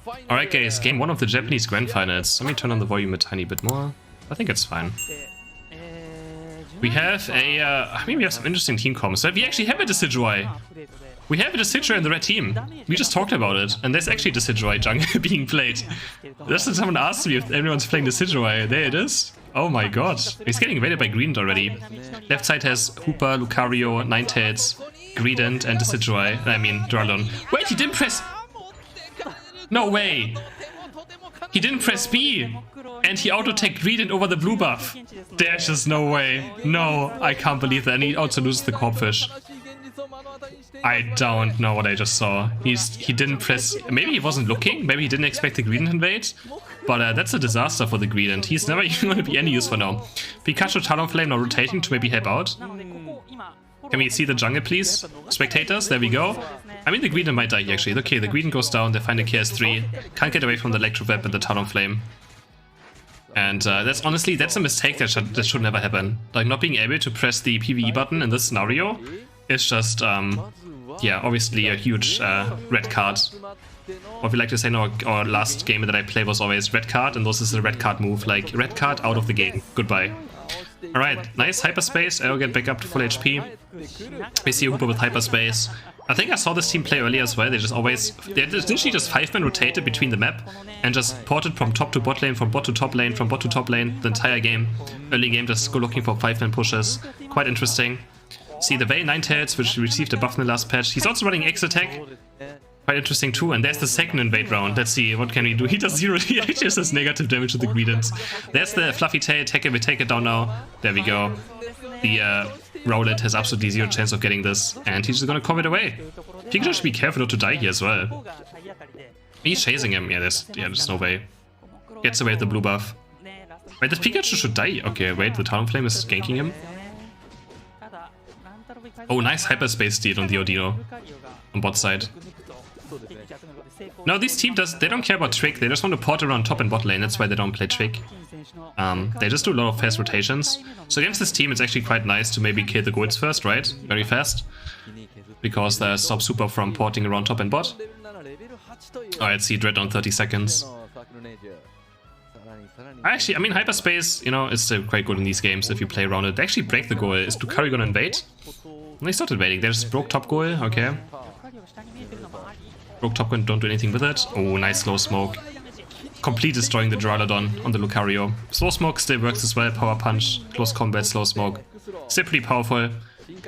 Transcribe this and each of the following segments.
Alright guys, game 1 of the Japanese Grand Finals. Let me turn on the volume a tiny bit more. I think it's fine. We have we have some interesting team comms. So we actually have a Decidueye. We have a Decidueye in the red team. We just talked about it. And there's actually Decidueye jungle being played. Just as someone asked me if everyone's playing Decidueye. There it is. Oh my god. He's getting invaded by Green already. Left side has Hooper, Lucario, Ninetales, Greedent, and Decidueye. I mean, Duraludon. Wait, he didn't press... No way! He didn't press B! And he auto-attacked Greedent over the blue buff. There's just no way. No, I can't believe that. And he also loses the Corpfish. I don't know what I just saw. He didn't press... Maybe he wasn't looking. Maybe he didn't expect the Greedent invade. But that's a disaster for the Greedent. He's never even going to be any use for now. Pikachu, Talonflame now rotating to maybe help out. Can we see the jungle, please? Spectators, there we go. I mean, the Greedent might die here, actually. Okay, the Greedent goes down, they find a KS3. Can't get away from the Electro Web and the Talonflame. And that's honestly, that's a mistake that should never happen. Like, not being able to press the PvE button in this scenario is just, yeah, obviously a huge red card. Or if you like to say, no, our last game that I played was always red card, and this is a red card move. Like, red card out of the game. Goodbye. Alright, nice hyperspace. Arrow get back up to full HP. We see Hooper with hyperspace. I think I saw this team play earlier as well. They literally just 5-man rotated between the map and just ported from top to bot lane, from bot to top lane, from bot to top lane the entire game. Early game just go looking for 5-man pushes. Quite interesting. See the Veil Ninetales, which received a buff in the last patch. He's also running X attack. Quite interesting too. And there's the second invade round. Let's see, what can we do? He does 0, he actually does negative damage to the Greedents. There's the Fluffy Tail, we take it down now. There we go. The Rowlet has absolutely 0 chance of getting this, and he's just gonna cover it away. Pikachu should be careful not to die here as well. He's chasing him. Yeah, there's no way. Gets away with the blue buff. Wait, this Pikachu should die. Okay, wait, the Talonflame is ganking him. Oh, nice hyperspace steal on the Odino on bot side. No, this team they don't care about Trick, they just want to port around top and bot lane, that's why they don't play Trick. They just do a lot of fast rotations. So against this team it's actually quite nice to maybe kill the golds first, right? Very fast. Because they stop Super from porting around top and bot. Alright, see Dread on 30 seconds. Actually, I mean, hyperspace, you know, is still quite good in these games if you play around it. They actually break the goal. Is Lucario gonna invade? No, he's not invading, they just broke top goal, okay. Broke top goal, don't do anything with it. Oh, nice slow smoke. Complete destroying the Duraludon on the Lucario. Slow smoke still works as well, power punch, close combat, slow smoke. Still pretty powerful.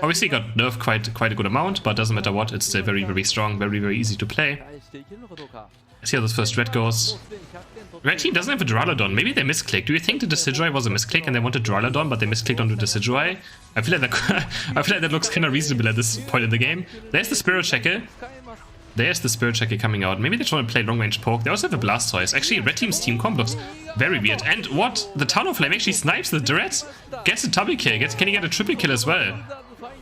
Obviously got nerfed quite a good amount, but doesn't matter what, it's still very, very strong, very, very easy to play. Let's see how this first red goes. Red team doesn't have a Duraludon. Maybe they misclicked. Do you think the Decidueye was a misclick and they wanted Duraludon, but they misclicked onto Decidueye? I feel like that looks kind of reasonable at this point in the game. There's the Spirit Checker. There's the Spirit Checker coming out. Maybe they try to play long range poke. They also have a Blastoise. Actually, red team's team comp looks very weird. And what? The Talonflame actually snipes the Durett. Gets a double kill. Can he get a triple kill as well?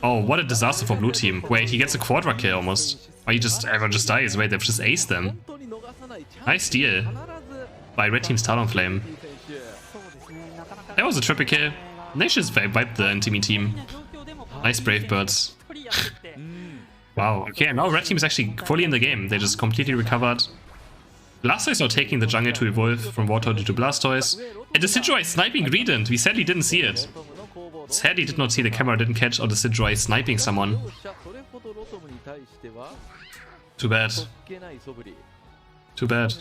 Oh, what a disaster for blue team. Wait, he gets a quadra kill almost. Or everyone just dies. Wait, they've just aced them. Nice deal by red team's Talonflame. That was a triple kill. They just wiped the enemy team. Nice Brave Birds. Wow, okay, now red team is actually fully in the game. They just completely recovered. Blastoise now taking the jungle to evolve from Warthog to Blastoise. And the Decidueye sniping Greedent. We sadly didn't see it. Sadly did not see, the camera didn't catch, or the Decidueye sniping someone. Too bad. Too bad.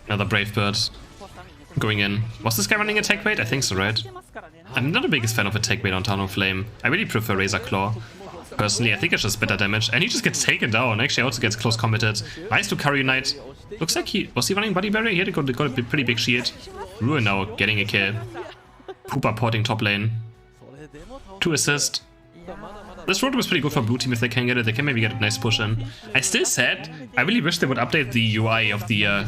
Another Brave Bird going in. Was this guy running attack bait? I think so, right? I'm not the biggest fan of attack bait on Talonflame. I really prefer Razor Claw. Personally, I think it's just better damage. And he just gets taken down. Actually, also gets close combated. Nice Lucario Knight. Looks like was he running Body Barrier? He had got a pretty big shield. Ruin now getting a kill. Hooper porting top lane. 2 assist. This road was pretty good for blue team if they can get it. They can maybe get a nice push in. I still said, I really wish they would update the UI of the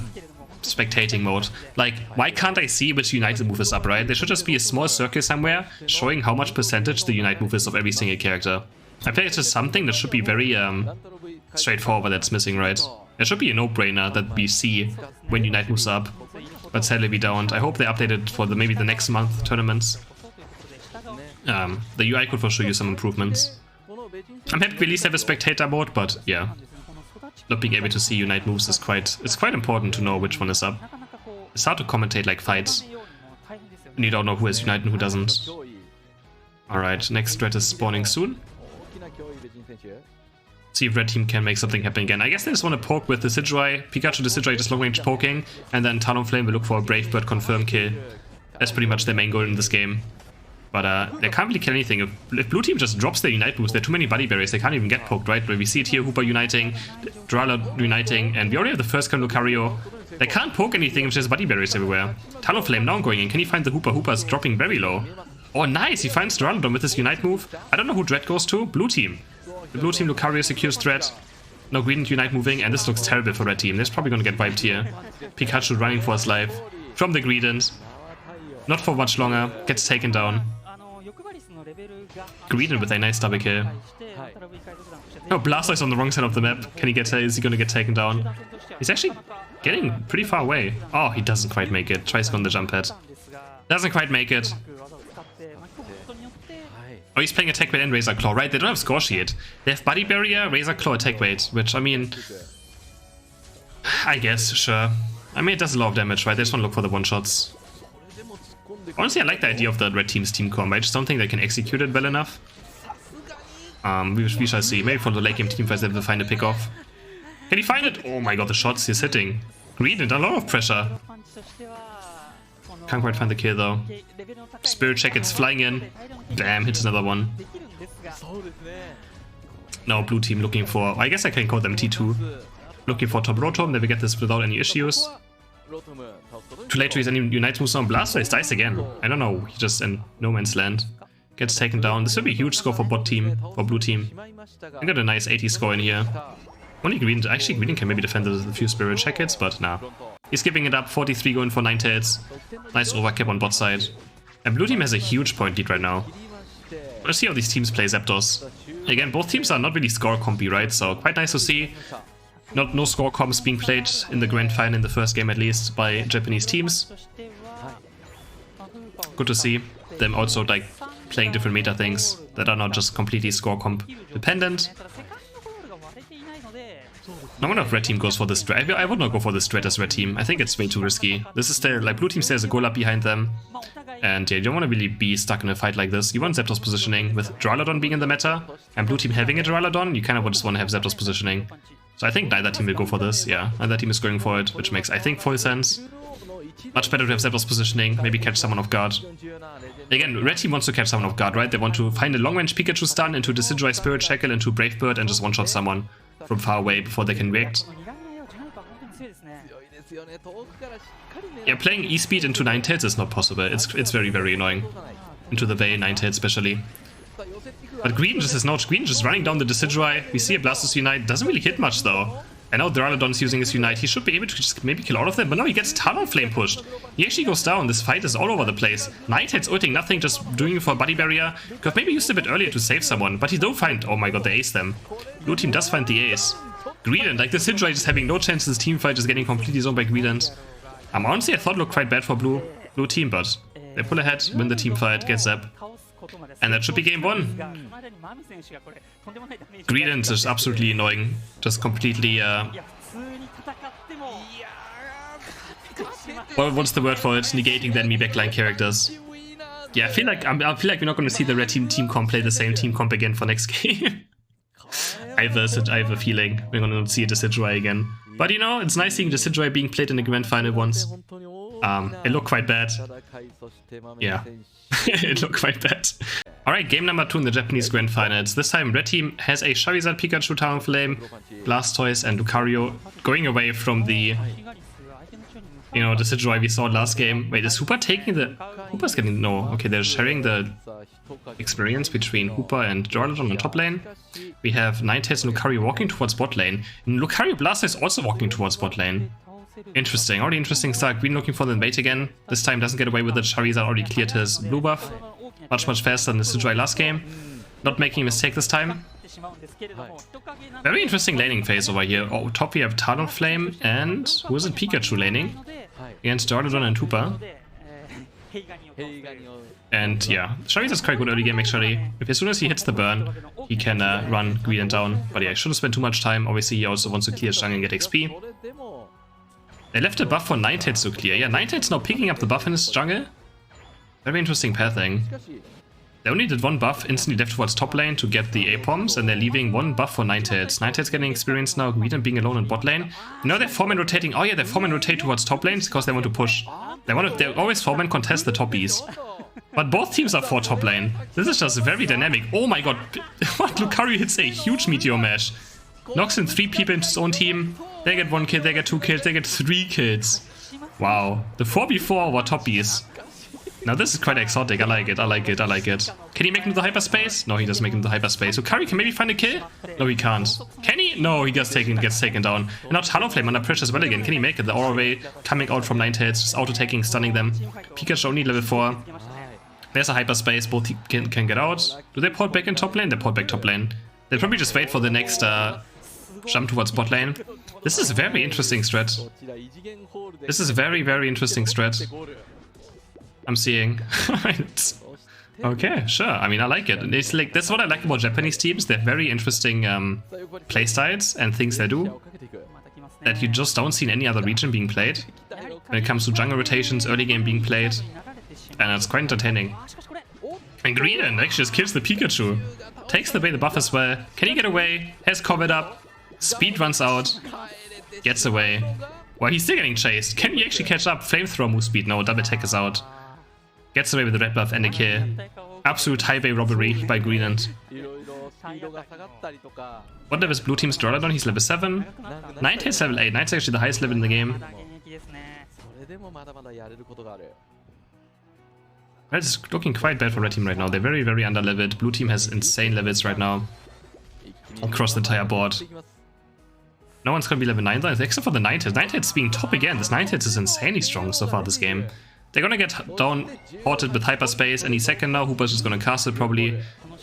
spectating mode. Like, why can't I see which United move is up, right? There should just be a small circle somewhere showing how much percentage the Unite move is of every single character. I feel it's just something that should be very straightforward that's missing, right? It should be a no-brainer that we see when Unite moves up. But sadly we don't. I hope they update it for maybe the next month tournaments. The UI could for sure use some improvements. I'm happy we at least have a spectator mode, but yeah. Not being able to see Unite moves is it's quite important to know which one is up. It's hard to commentate like fights when you don't know who has Unite and who doesn't. Alright, next threat is spawning soon. See if red team can make something happen again. I guess they just want to poke with Decidueye. Pikachu Decidueye just long range poking, and then Talonflame will look for a Brave Bird confirm kill. That's pretty much their main goal in this game. But they can't really kill anything. If blue team just drops their Unite boost, there are too many body barriers, they can't even get poked, right? But we see it here, Hooper uniting, Duraludon uniting, and we already have the first kill on Lucario. They can't poke anything if there's body barriers everywhere. Talonflame now going in. Can he find the Hooper? Hooper's dropping very low. Oh, nice! He finds Duraludon with his Unite move. I don't know who Dread goes to. Blue team. The blue team, Lucario secures Dread. No green Unite moving, and this looks terrible for red team. They're probably gonna get wiped here. Pikachu running for his life. From the Greedent. Not for much longer. Gets taken down. Greedent with a nice double kill. Oh, Blastoise on the wrong side of the map. Is he gonna get taken down? He's actually getting pretty far away. Oh, he doesn't quite make it. Tries on the jump pad. Doesn't quite make it. Oh, he's playing Attack Weight and Razor Claw, right? They don't have Score Shield. They have Body Barrier, Razor Claw, Attack Weight, which, I mean... I guess, sure. I mean, it does a lot of damage, right? They just want to look for the one-shots. Honestly, I like the idea of the red team's team combo. I just don't think they can execute it well enough. We shall see. Maybe for the late game team fights they have to find a pick-off. Can he find it? Oh my god, the shots he's hitting. Greedent, a lot of pressure. Can't quite find the kill though. Spirit Check, it's flying in. Damn, hits another one. No, blue team looking for... I guess I can call them T2. Looking for top Rotom, they will get this without any issues. Too late to use any Unite moves on. Blastoise dies again. I don't know, he just in no man's land. Gets taken down. This will be a huge score for bot team, for blue team. I got a nice 80 score in here. Only Green, actually Green can maybe defend with a few Spirit Check hits, but nah. He's giving it up, 43 going for 9 tails. Nice overcap on bot side. And blue team has a huge point lead right now. Let's see how these teams play Zapdos. Again, both teams are not really score compy, right? So quite nice to see. No score comps being played in the grand final in the first game at least by Japanese teams. Good to see them also like playing different meta things that are not just completely score comp dependent. I wonder if red team goes for this strat. I would not go for this strat as red team. I think it's way too risky. This is their, like, blue team still has a goal up behind them. And yeah, you don't want to really be stuck in a fight like this. You want Zapdos positioning with Duraludon being in the meta and blue team having a Duraludon. You kind of just want to have Zapdos positioning. So I think neither team will go for this. Yeah, neither team is going for it, which makes, I think, full sense. Much better to have Zapdos positioning, maybe catch someone off guard. Again, red team wants to catch someone off guard, right? They want to find a long-range Pikachu stun into Decidueye Spirit Shackle into Brave Bird and just one-shot someone from far away before they can react. Yeah, playing E-Speed into Ninetales is not possible. It's very, very annoying. Into the Veil, Ninetales especially. But Green just is not. Green just running down the Decidueye. We see a Blastoise Unite. Doesn't really hit much though. And now Duraludon's using his Unite. He should be able to just maybe kill all of them. But now he gets Talonflame pushed. He actually goes down. This fight is all over the place. Ninetales ulting nothing, just doing it for a body barrier. Could have maybe used a bit earlier to save someone. But he don't find... Oh my god, they ace them. Blue team does find the ace. Greedent, like the Decidueye just having no chance in this team fight, just getting completely zoned by Greedent. Honestly, I thought it looked quite bad for blue team, but they pull ahead, win the team fight, get Zap. And that should be game 1. Greedent is absolutely annoying. Just completely, what's the word for it? Negating the enemy backline characters. Yeah, I feel like we're not going to see the red team comp play the same team comp again for next game. I have a feeling we're going to see a Decidueye again. But you know, it's nice seeing Decidueye being played in the grand final once. It looked quite bad. Yeah, it looked quite bad. Alright, game number 2 in the Japanese Grand Finals. This time red team has a Charizard, Pikachu, Talonflame, Blastoise and Lucario going away from the, you know, the Decidueye we saw last game. Wait, is Hooper taking the... Hooper's getting... No, okay, they're sharing the experience between Hooper and Duraludon on top lane. We have Ninetales and Lucario walking towards bot lane. And Lucario Blastoise also walking towards bot lane. Interesting, already interesting start. Green looking for the invade again. This time doesn't get away with it. Charizard already cleared his blue buff. Much faster than the Decidueye last game. Not making a mistake this time. Very interesting laning phase over here. Oh, top we have Talonflame and... Who is it? Pikachu laning. Against Duraludon and Hooper. And yeah, Charizard's quite good early game actually. If as soon as he hits the burn, he can run Greedent down. But yeah, I shouldn't spend too much time. Obviously, he also wants to clear jungle and get XP. They left a buff for Ninetales to clear. Yeah, Ninetales now picking up the buff in his jungle. Very interesting pathing. They only did one buff, instantly left towards top lane to get the A-Poms, and they're leaving one buff for Ninetales. Ninetales getting experience now, Greedent being alone in bot lane. Now they're 4-man rotating. Oh yeah, they're 4-man rotate towards top lane because they want to push. They always 4-man contest the top Bs. But both teams are 4 top lane. This is just very dynamic. Oh my god, what? Lucario hits a huge Meteor Mash. Knocks in 3 people into his own team. They get 1 kill, they get 2 kills, they get 3 kills. Wow. The 4v4 were top Bs. Now this is quite exotic. I like it, I like it, I like it. Can he make it into hyperspace? No, he doesn't make it into hyperspace. So Lucario can maybe find a kill? No, he can't. Can he? No, he gets taken down. And now Talonflame under pressure as well again. Can he make it? The Aura Ray coming out from Ninetales, just auto-taking, stunning them. Pikachu only level 4. There's a hyperspace, both can get out. Do they port back in top lane? They port back top lane. They'll probably just wait for the next jump towards bot lane. This is a very interesting strat. This is a very, very interesting strat. I'm seeing. Okay, sure. I mean, I like it. It's like, that's what I like about Japanese teams. They're very interesting playstyles and things they do that you just don't see in any other region being played. When it comes to jungle rotations, early game being played, and it's quite entertaining. And Greedent actually just kills the Pikachu. Takes away the buff as well. Can he get away? Has covered up. Speed runs out. Gets away. Well, he's still getting chased. Can he actually catch up? Flamethrower move speed. No, double attack is out. Gets away with the red buff and a kill. Absolute highway robbery by Greedent. What level is blue team's Drawladon? He's level 7. Ninetales level 8. Ninetales actually the highest level in the game. It's looking quite bad for red team right now. They're very, very under-leveled. Blue team has insane levels right now. Across the entire board. No one's gonna be level 9 though, except for the Ninetales. Ninetales being top again. This Ninetales is insanely strong so far this game. They're gonna get down ported with hyperspace any second now. Hooper's just gonna cast it probably.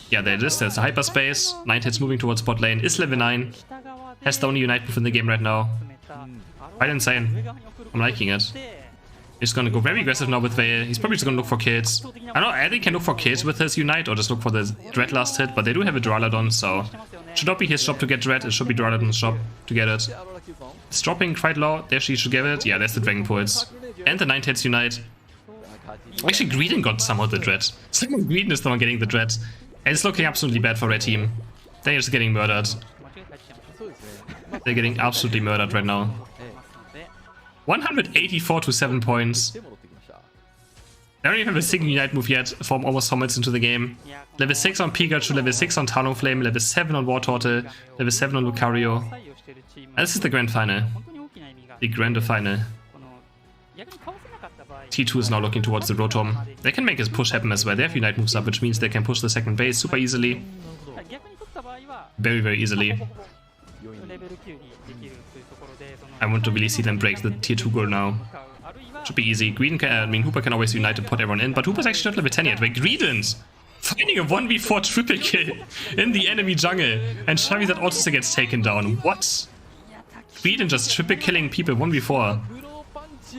Yeah, there it is. There's the hyperspace. Ninetales moving towards bot lane. Is level 9. Has the only Unite move in the game right now. Quite insane. I'm liking it. He's gonna go very aggressive now with Veil. He's probably just gonna look for kills. I don't know, either he can look for kills with his Unite or just look for the Dread last hit, but they do have a Drawladon, so it should not be his job to get Dread, it should be Drawladon's job to get it. It's dropping quite low. There she should get it. Yeah, there's the Dragon Pulse. And the Ninetales Unite. Actually, Greedent got somehow the Dread. Someone Greedent is the one getting the Dread. And it's looking absolutely bad for red team. They're just getting murdered. They're getting absolutely murdered right now. 184 to 7 points. They don't even have a single Unite move yet from almost 4 minutes into the game. Level 6 on Pikachu, level 6 on Talonflame, level 7 on Wartortle, level 7 on Lucario. And this is the grand final. The grand final. T2 is now looking towards the Rotom. They can make his push happen as well. They have Unite moves up, which means they can push the second base super easily. Very, very easily. I want to really see them break the tier 2 goal now. Should be easy. Hooper can always unite to put everyone in, but Hooper's actually not level 10 yet. Wait, Greedent finding a 1v4 triple kill in the enemy jungle, and Charizard also gets taken down. What? Greedent just triple killing people 1v4.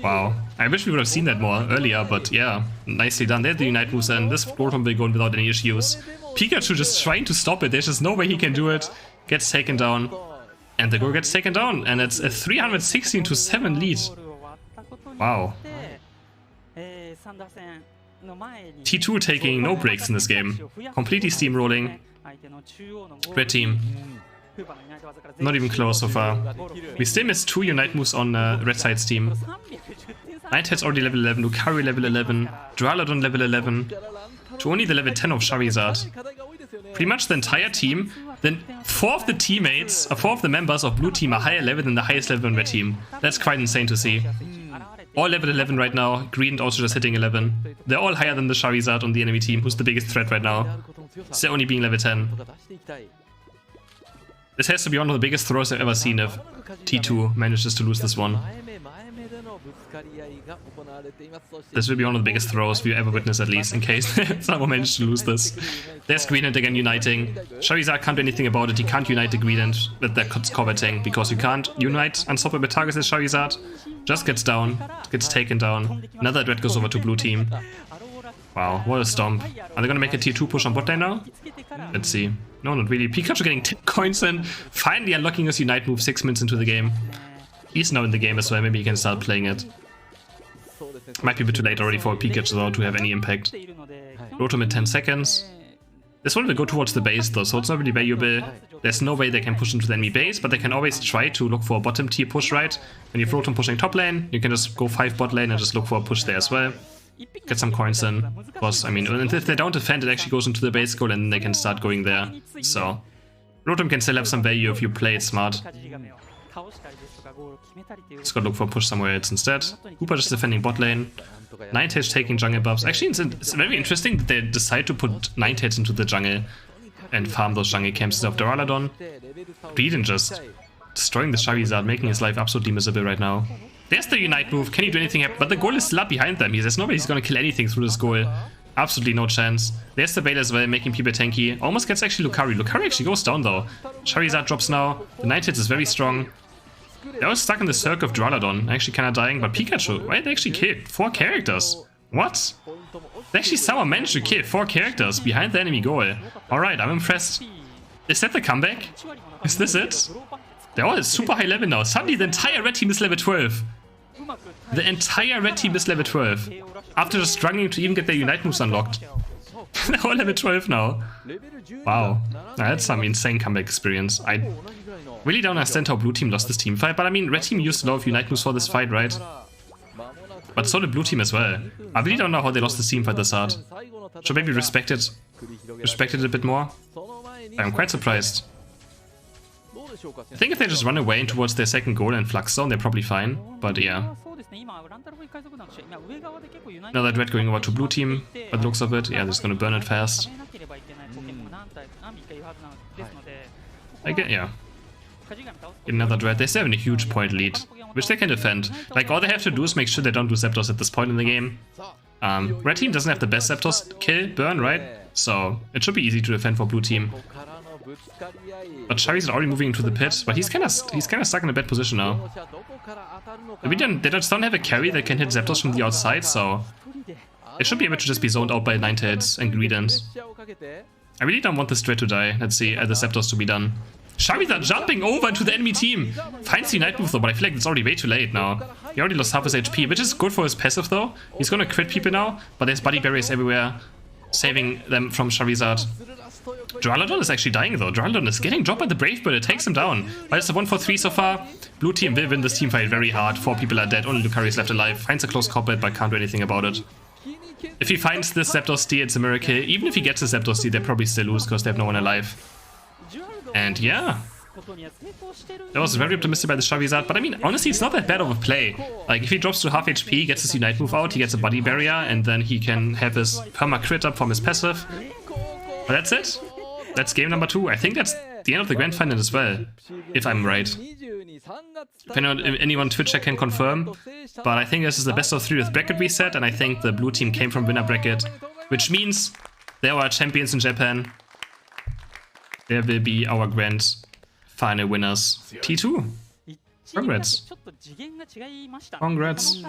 Wow. I wish we would have seen that more earlier, but yeah, nicely done. There's the Unite moves, and this Rotom will go in without any issues. Pikachu just trying to stop it. There's just no way he can do it. Gets taken down. And the goal gets taken down, and it's a 316 to 7 lead. Wow. T2 taking no breaks in this game. Completely steamrolling. Red team. Not even close so far. We still missed 2 Unite moves on red side's team. Ninetales already level 11, Lucario level 11, Drawladon level 11, to only the level 10 of Charizard. Pretty much the entire team. Then 4 of the teammates, 4 of the members of blue team are higher level than the highest level in red team. That's quite insane to see. All level 11 right now. Greedent also just hitting 11. They're all higher than the Charizard on the enemy team, who's the biggest threat right now. They're only being level 10. This has to be one of the biggest throws I've ever seen if T2 manages to lose this one. This will be one of the biggest throws we've ever witnessed, at least, in case someone managed to lose this. There's Greenhand again uniting. Charizard can't do anything about it. He can't unite the Greenhand with the Coveting because you can't unite unstoppable targets as Charizard. Just gets down, gets taken down. Another Dread goes over to blue team. Wow, what a stomp. Are they gonna make a tier 2 push on bot lane now? Let's see. No, not really. Pikachu getting 10 coins in. Finally unlocking his Unite move 6 minutes into the game. He's now in the game as well. Maybe he can start playing it. Might be a bit too late already for Pikachu though to have any impact. Rotom in 10 seconds. This one will go towards the base though, so it's not really valuable. There's no way they can push into the enemy base, but they can always try to look for a bottom tier push, right? When you have Rotom pushing top lane, you can just go 5 bot lane and just look for a push there as well. Get some coins in. Because, I mean, if they don't defend, it actually goes into the base goal and they can start going there. So, Rotom can still have some value if you play it smart. Just gotta look for a push somewhere else instead. Hooper just defending bot lane. Ninetales taking jungle buffs. Actually, it's very interesting that they decide to put Ninetales into the jungle and farm those jungle camps instead of Duraludon. Bleeding just destroying the Charizard, making his life absolutely miserable right now. There's the Unite move. Can he do anything? But the goal is still up behind them. There's nobody who's gonna kill anything through this goal. Absolutely no chance. There's the Veil as well, making people tanky. Almost gets actually Lucario. Lucario actually goes down though. Charizard drops now. The Ninetales is very strong. They were stuck in the circle of Duraludon, actually kind of dying, but Pikachu, why did they actually kill 4 characters? What? They actually somehow managed to kill 4 characters behind the enemy goal. Alright, I'm impressed. Is that the comeback? Is this it? They're all at super high level now. Suddenly the entire red team is level 12. The entire red team is level 12. After just struggling to even get their Unite moves unlocked. They're all level 12 now. Wow. That's some insane comeback experience. I really don't understand how blue team lost this team fight, but I mean, red team used a lot of Unite moves for this fight, right? But so did blue team as well. I really don't know how they lost this team fight this hard. Should maybe respect it a bit more. I'm quite surprised. I think if they just run away towards their second goal and Flux Zone, they're probably fine. But yeah. Another Dread going over to blue team, by the looks of it. Yeah, they're just gonna burn it fast. I get, yeah. Get another Dread. They're still having a huge point lead, which they can defend. Like, all they have to do is make sure they don't do Zapdos at this point in the game. Red team doesn't have the best Zapdos kill burn, right? So it should be easy to defend for blue team. But Charizard already moving into the pit, but he's kind of stuck in a bad position now. They just don't have a carry that can hit Zapdos from the outside, so it should be able to just be zoned out by Ninetales and Greedent. I really don't want this Dread to die. Let's see, the Zapdos to be done. Charizard jumping over into the enemy team! Finds the Unite move though, but I feel like it's already way too late now. He already lost half his HP, which is good for his passive though. He's gonna crit people now, but there's body barriers everywhere, saving them from Charizard. Duraludon is actually dying though. Duraludon is getting dropped by the Brave Bird. It takes him down. But it's a 1-for-3 so far. Blue team will win this team fight very hard. 4 people are dead. Only Lucario is left alive. Finds a close combat, but can't do anything about it. If he finds this Zapdos steal, it's a miracle. Even if he gets the Zapdos steal, they probably still lose because they have no one alive. And yeah. That was very optimistic by the Charizard, but I mean, honestly, it's not that bad of a play. Like, if he drops to half HP, gets his Unite move out, he gets a body barrier, and then he can have his perma crit up from his passive. But that's it. That's game number 2. I think that's the end of the grand final as well, if I'm right. If anyone on Twitch can confirm, but I think this is the best of 3 with bracket reset, and I think the blue team came from winner bracket, which means they are champions in Japan. There will be our grand final winners. T2. Congrats. Congrats.